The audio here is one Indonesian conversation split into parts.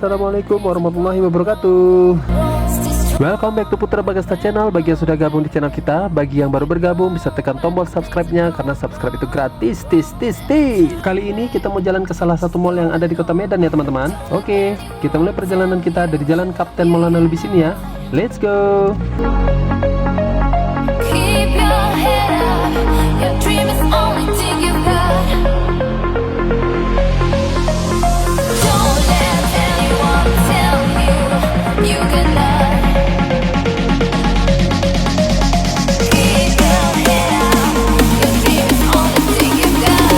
Assalamualaikum warahmatullahi wabarakatuh. Welcome back to Putra Bagasta Channel. Bagi yang sudah gabung di channel kita, bagi yang baru bergabung bisa tekan tombol subscribe-nya karena subscribe itu gratis. Kali ini kita mau jalan ke salah satu mall yang ada di Kota Medan ya teman-teman. Oke, kita mulai perjalanan kita dari Jalan Kapten Maulana Lubis ini ya. Let's go. Keep your head up. Your dream is only to give up. Don't let anyone tell you you cannot. Keep your head up. Your dream is only to give up.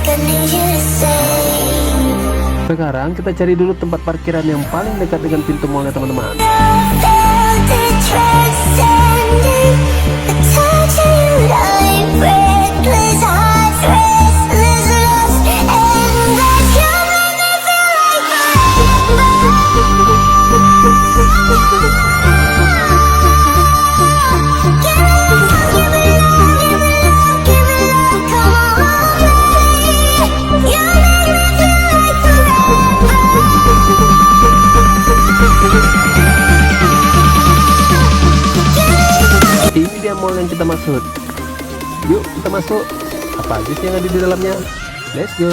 like I need you to say. Sekarang kita cari dulu tempat parkiran yang paling dekat dengan pintu mallnya teman-teman. Felt it transcending the touch of you, like reckless, heart restless, lost, and that you make me feel like Ini dia mall yang kita maksud. Yuk kita masuk. Apa aja sih yang ada di dalamnya? Let's go.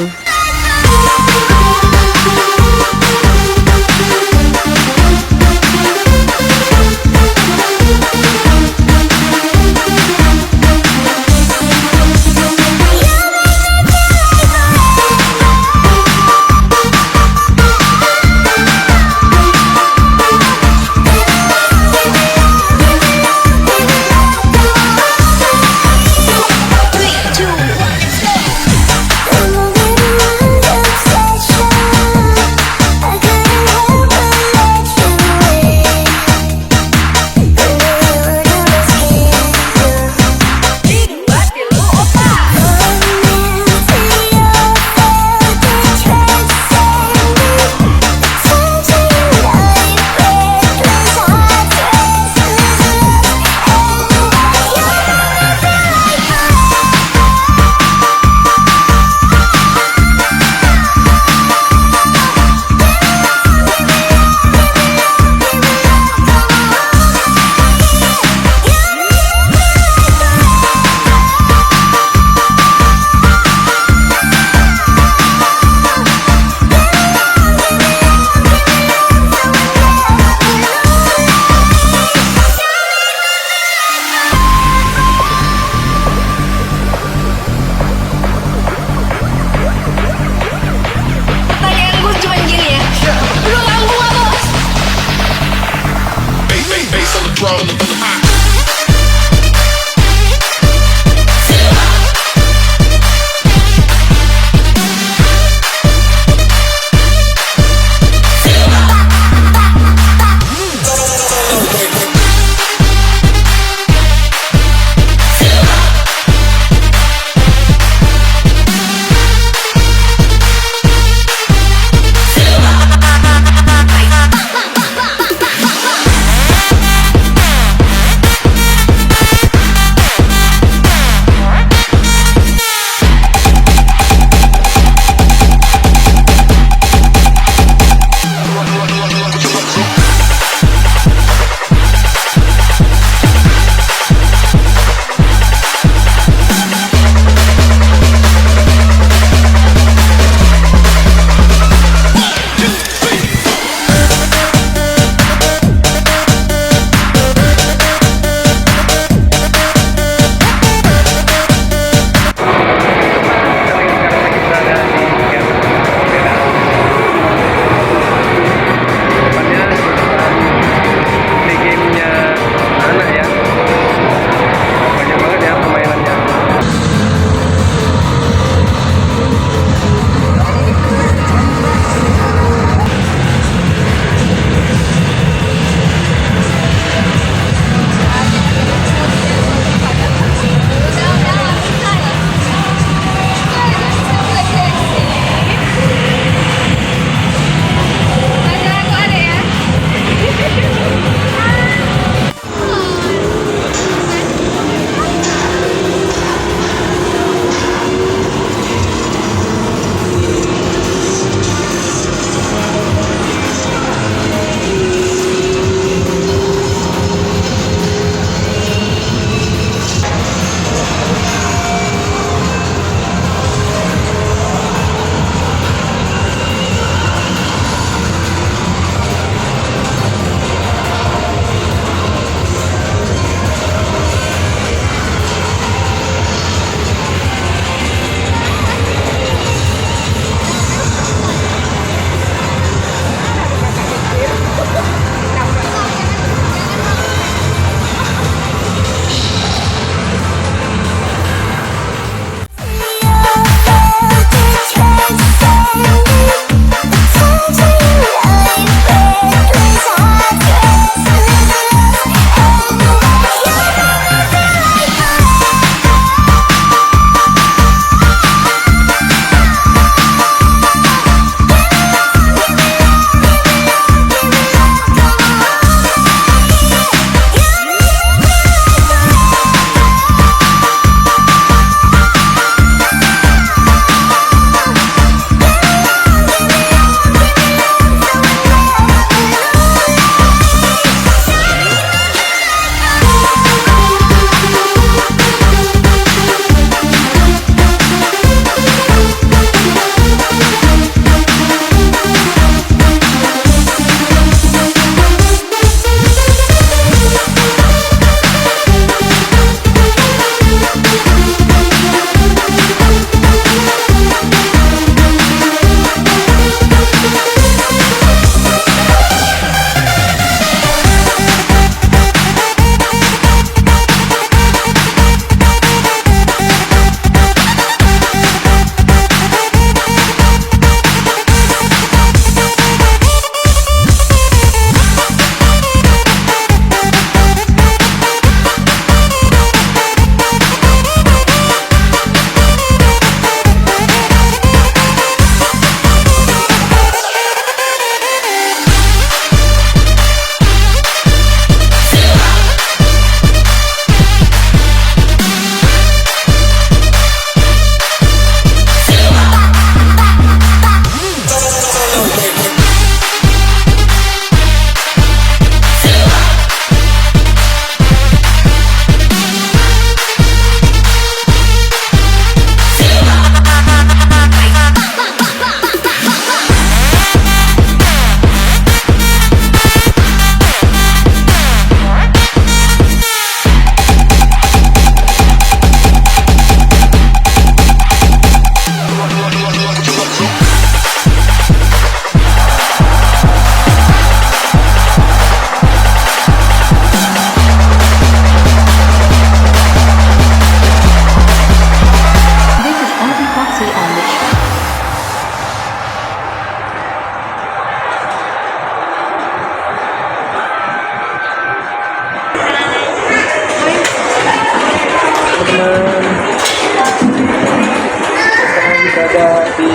di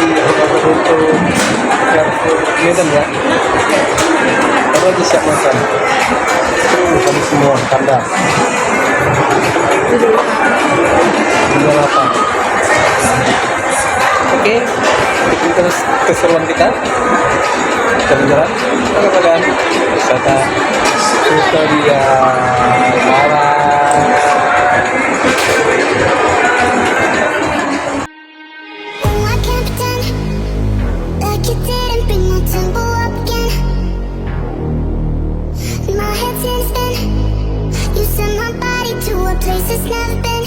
untuk Medan ya. Baru aja siap makan. Kami semua kandas. Ini apa? Oke, ikuti terus keseruan kita. Jalan-jalan, oke kalian wisata tutorial Malang. Oh, I can't pretend like you didn't bring my tempo up again. My head's in a spin. You sent my body to a place it's never been.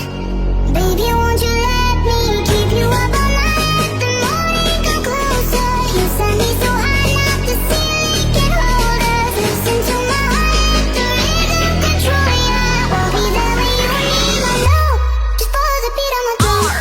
Baby, won't you let me keep you up all night? The morning come closer. You set me so high, now the ceiling can hold us. Listen to my heart, the rhythm control ya. I'll be there when you need my love. Just follow the beat of my drum.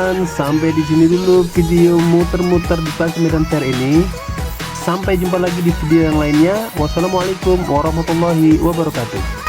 teman-teman, sampai di sini dulu video muter-muter di Plaza Medan Fair ini. Sampai jumpa lagi di video yang lainnya. Wassalamualaikum warahmatullahi wabarakatuh.